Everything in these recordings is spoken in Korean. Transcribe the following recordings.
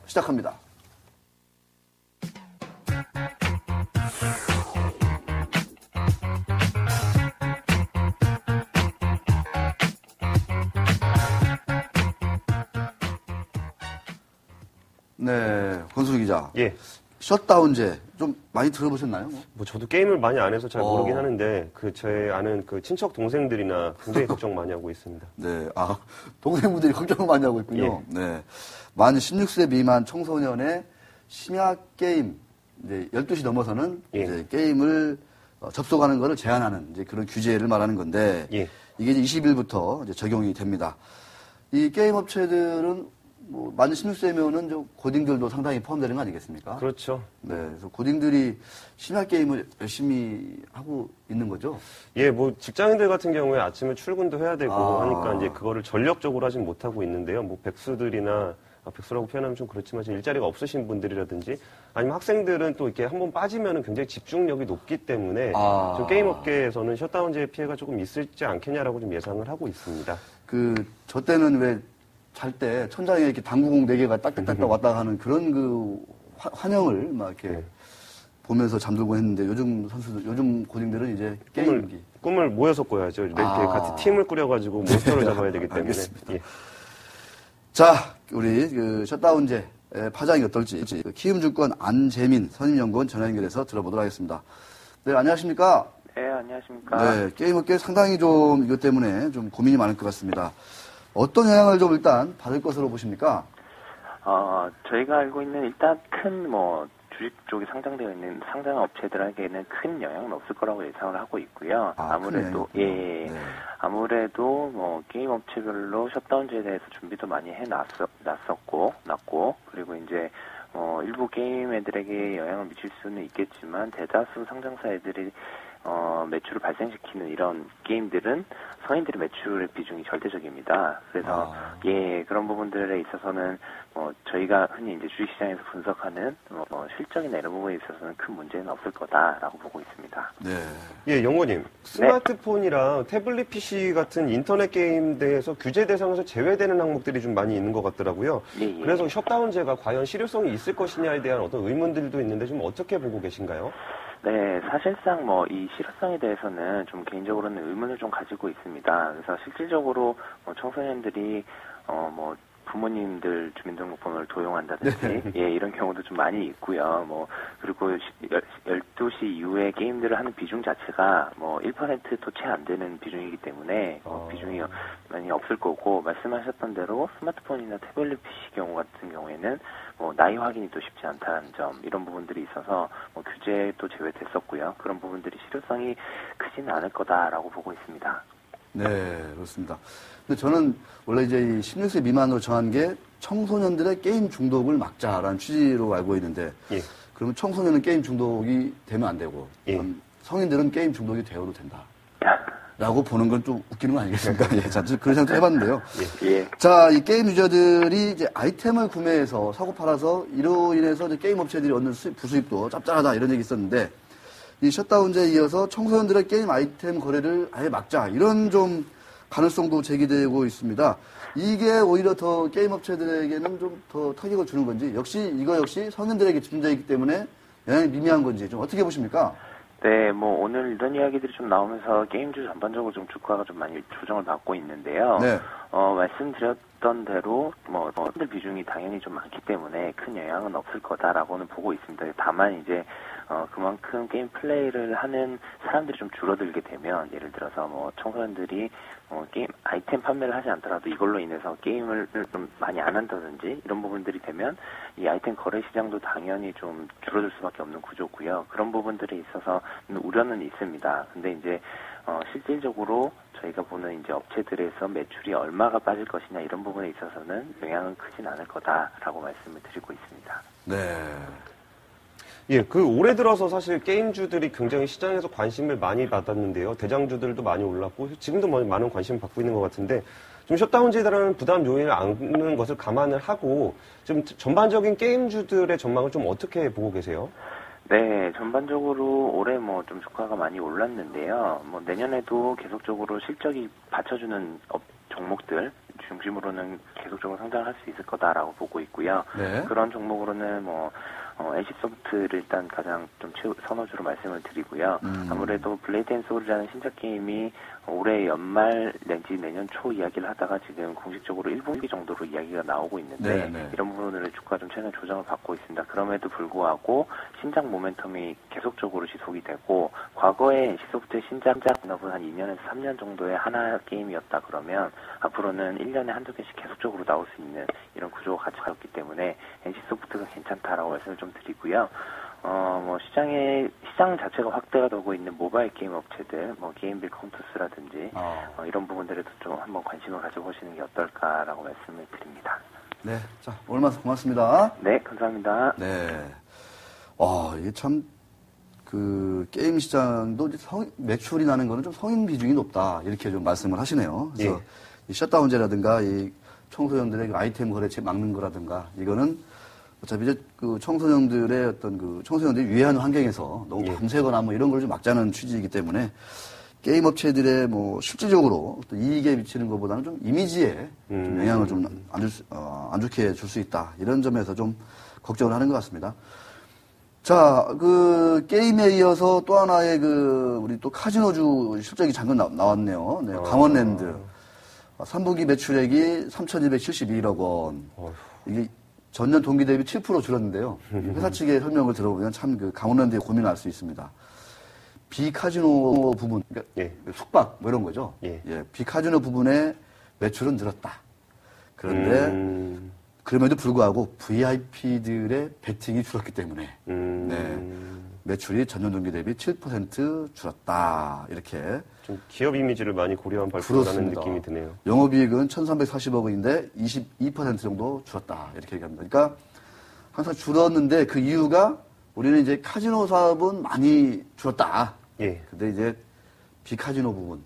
시작합니다. 네, 권순우 기자. 예. 셧다운제 좀 많이 들어보셨나요? 뭐 저도 게임을 많이 안 해서 잘 모르긴 하는데 제 아는 친척 동생들이나 굉장히 걱정 많이 하고 있습니다. 네, 동생분들이 걱정을 많이 하고 있군요. 예. 네, 만 16세 미만 청소년의 심야 게임 이제 12시 넘어서는 예. 이제 게임을 접속하는 것을 제한하는 이제 그런 규제를 말하는 건데 예. 이게 이제 20일부터 이제 적용이 됩니다. 이 게임 업체들은 만 16세면은 고딩들도 상당히 포함되는 거 아니겠습니까? 그렇죠. 네, 그래서 고딩들이 심야 게임을 열심히 하고 있는 거죠? 예, 직장인들 같은 경우에 아침에 출근도 해야 되고 하니까 이제 그거를 전력적으로 하진 못하고 있는데요. 백수들이나, 백수라고 표현하면 좀 그렇지만 일자리가 없으신 분들이라든지 아니면 학생들은 또 이렇게 한번 빠지면 굉장히 집중력이 높기 때문에 좀 게임 업계에서는 셧다운제의 피해가 조금 있을지 않겠냐라고 좀 예상을 하고 있습니다. 저 때는 왜 잘 때 천장에 이렇게 당구공 4개가 딱딱딱 왔다 하는 그런 환영을 막 이렇게 보면서 잠들고 했는데 요즘 고딩들은 이제 게임기. 꿈을 모여서 꿔야죠. 이렇게 같이 팀을 꾸려가지고 몬스터를 잡아야 되기 때문에. 알겠습니다. 예. 자, 우리 셧다운제 파장이 어떨지 키움증권 안재민 선임연구원 전화 연결해서 들어보도록 하겠습니다. 네, 안녕하십니까? 네, 안녕하십니까? 네, 게임업계 상당히 좀 이것 때문에 좀 고민이 많을 것 같습니다. 어떤 영향을 좀 일단 받을 것으로 보십니까? 저희가 알고 있는 일단 큰 주식 쪽에 상장되어 있는 상장 업체들에게는 큰 영향은 없을 거라고 예상을 하고 있고요. 아무래도 게임 업체별로 셧다운제에 대해서 준비도 많이 놨고 그리고 이제 일부 게임 애들에게 영향을 미칠 수는 있겠지만 대다수 상장사 애들이 매출을 발생시키는 이런 게임들은 성인들의 매출의 비중이 절대적입니다. 그래서 그런 부분들에 있어서는 저희가 흔히 이제 주식시장에서 분석하는 실적이나 이런 부분에 있어서는 큰 문제는 없을 거다라고 보고 있습니다. 네. 예, 영호님. 스마트폰이랑 태블릿 PC 같은 인터넷 게임대에서 규제 대상에서 제외되는 항목들이 좀 많이 있는 것 같더라고요. 예. 그래서 셧다운제가 과연 실효성이 있을 것이냐에 대한 어떤 의문들도 있는데 좀 어떻게 보고 계신가요? 네, 사실상 이 실효성에 대해서는 좀 개인적으로는 의문을 좀 가지고 있습니다. 그래서 실질적으로 청소년들이 부모님들 주민등록번호를 도용한다든지 이런 경우도 좀 많이 있고요. 그리고 12시 이후에 게임들을 하는 비중 자체가 1%도 채 안 되는 비중이기 때문에 비중이 많이 없을 거고, 말씀하셨던 대로 스마트폰이나 태블릿 PC 경우 같은 경우에는 나이 확인이 또 쉽지 않다는 점, 이런 부분들이 있어서 규제도 제외됐었고요. 그런 부분들이 실효성이 크지는 않을 거다라고 보고 있습니다. 네, 그렇습니다. 근데 저는 원래 이제 이 16세 미만으로 정한 게 청소년들의 게임 중독을 막자라는 취지로 알고 있는데, 그러면 청소년은 게임 중독이 되면 안 되고, 성인들은 게임 중독이 되어도 된다. 라고 보는 건 좀 웃기는 거 아니겠습니까? 자, 그런 생각도 해봤는데요. 자, 이 게임 유저들이 이제 아이템을 구매해서 사고 팔아서 이로 인해서 이제 게임 업체들이 얻는 부수입도 짭짤하다 이런 얘기 있었는데, 이 셧다운제에 이어서 청소년들의 게임 아이템 거래를 아예 막자, 이런 좀 가능성도 제기되고 있습니다. 이게 오히려 더 게임 업체들에게는 좀 더 타격을 주는 건지, 이거 역시 성인들에게 집중되어 있기 때문에 영향이 미미한 건지 좀 어떻게 보십니까? 네, 오늘 이런 이야기들이 좀 나오면서 게임주 전반적으로 좀 주가가 좀 많이 조정을 받고 있는데요. 네. 말씀드렸던 대로 성인들 비중이 당연히 좀 많기 때문에 큰 영향은 없을 거다라고는 보고 있습니다. 다만 이제 그만큼 게임 플레이를 하는 사람들이 좀 줄어들게 되면, 예를 들어서 청소년들이 게임 아이템 판매를 하지 않더라도 이걸로 인해서 게임을 좀 많이 안 한다든지 이런 부분들이 되면 이 아이템 거래 시장도 당연히 좀 줄어들 수밖에 없는 구조고요. 그런 부분들에 있어서 우려는 있습니다. 근데 이제 실질적으로 저희가 보는 이제 업체들에서 매출이 얼마가 빠질 것이냐 이런 부분에 있어서는 영향은 크진 않을 거다라고 말씀을 드리고 있습니다. 네. 예, 올해 들어서 사실 게임주들이 굉장히 시장에서 관심을 많이 받았는데요. 대장주들도 많이 올랐고, 지금도 많은 관심을 받고 있는 것 같은데, 좀 셧다운제에 대한 부담 요인을 안는 것을 감안을 하고, 좀 전반적인 게임주들의 전망을 좀 어떻게 보고 계세요? 네, 전반적으로 올해 좀 주가가 많이 올랐는데요. 내년에도 계속적으로 실적이 받쳐주는 종목들, 중심으로는 계속적으로 성장을 할 수 있을 거다라고 보고 있고요. 네. 그런 종목으로는 NC소프트를 일단 가장 좀 선호주로 말씀을 드리고요. 아무래도 블레이드 앤 소울이라는 신작 게임이 올해 연말 내지 내년 초 이야기를 하다가 지금 공식적으로 1분기 정도로 이야기가 나오고 있는데 네. 이런 부분을 주가 좀 최근 조정을 받고 있습니다. 그럼에도 불구하고 신작 모멘텀이 계속적으로 지속이 되고 과거에 NC소프트의 신작 분업은 한 2년에서 3년 정도의 하나 게임이었다 그러면 앞으로는 1년에 한두 개씩 계속적으로 나올 수 있는 이런 구조가 같이 가졌기 때문에 NC소프트가 괜찮다라고 말씀을 좀 드리고요. 시장 자체가 확대가 되고 있는 모바일 게임 업체들, 게임빌 컴투스라든지, 이런 부분들에도 좀 한번 관심을 가져보시는 게 어떨까라고 말씀을 드립니다. 네. 자, 오늘 말씀 고맙습니다. 네, 감사합니다. 네. 이게 참, 게임 시장도 매출이 나는 거는 좀 성인 비중이 높다. 이렇게 좀 말씀을 하시네요. 그래서 이 셧다운제라든가 이 청소년들의 아이템 거래체 막는 거라든가 이거는 어차피 이제 청소년들의 청소년들이 유해한 환경에서 너무 밤새거나 이런 걸 좀 막자는 취지이기 때문에 게임 업체들의 실질적으로 어떤 이익에 미치는 것보다는 좀 이미지에 좀 영향을 좀 안 좋게 줄 수 있다. 이런 점에서 좀 걱정을 하는 것 같습니다. 자, 게임에 이어서 또 하나의 우리 또 카지노주 실적이 잠깐 나왔네요. 네, 강원랜드. 3분기 매출액이 3,271억 원. 이게 전년 동기 대비 7% 줄었는데요. 회사 측의 설명을 들어보면 참 강원랜드의 고민을 알 수 있습니다. 비카지노 부분, 그러니까 숙박 이런 거죠. 비카지노 부분의 매출은 늘었다. 그런데 그럼에도 불구하고 VIP들의 베팅이 줄었기 때문에 매출이 전년 동기 대비 7% 줄었다. 이렇게. 좀 기업 이미지를 많이 고려한 발표라는 느낌이 드네요. 영업이익은 1,340억 원인데 22% 정도 줄었다. 이렇게 얘기합니다. 그러니까 항상 줄었는데 그 이유가 우리는 이제 카지노 사업은 많이 줄었다. 근데 이제 비카지노 부분,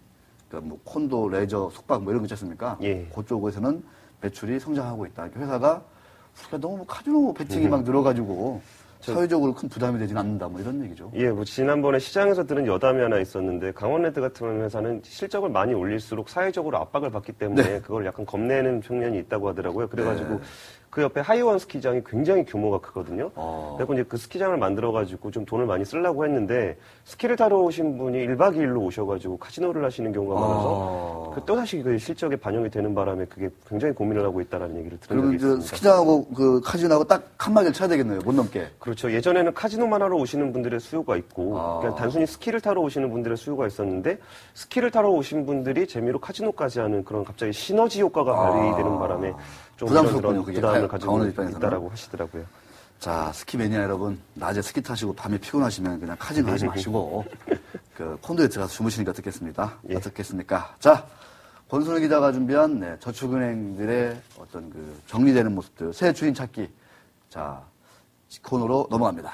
그러니까 콘도, 레저, 숙박 이런 거 있지 않습니까? 그쪽에서는 매출이 성장하고 있다. 그러니까 회사가 우리가 너무 카지노 베팅이 막 늘어가지고 사회적으로 큰 부담이 되지는 않는다, 이런 얘기죠. 지난번에 시장에서 들은 여담이 하나 있었는데, 강원랜드 같은 회사는 실적을 많이 올릴수록 사회적으로 압박을 받기 때문에 그걸 약간 겁내는 측면이 있다고 하더라고요. 그래가지고 그 옆에 하이원 스키장이 굉장히 규모가 크거든요. 그래서 이제 그 스키장을 만들어가지고 좀 돈을 많이 쓰려고 했는데, 스키를 타러 오신 분이 1박 2일로 오셔가지고 카지노를 하시는 경우가 많아서, 또다시 그 실적에 반영이 되는 바람에 그게 굉장히 고민을 하고 있다는 얘기를 들은 적이 있습니다. 그러면 스키장하고 카지노하고 딱 칸막이를 쳐야 되겠네요. 못 넘게. 그렇죠. 예전에는 카지노만 하러 오시는 분들의 수요가 있고, 그냥 단순히 스키를 타러 오시는 분들의 수요가 있었는데, 스키를 타러 오신 분들이 재미로 카지노까지 하는 그런 갑자기 시너지 효과가 발휘되는 바람에 좀 부담스럽군요. 부담을 가지고 있다라고 하시더라고요. 자, 스키 매니아 여러분, 낮에 스키 타시고 밤에 피곤하시면 그냥 카지노 하지 마시고, 콘도에 들어가서 주무시니까 어떻겠습니까? 자, 권순우 기자가 준비한 저축은행들의 어떤 정리되는 모습들, 새 주인 찾기. 자, 코너로 넘어갑니다.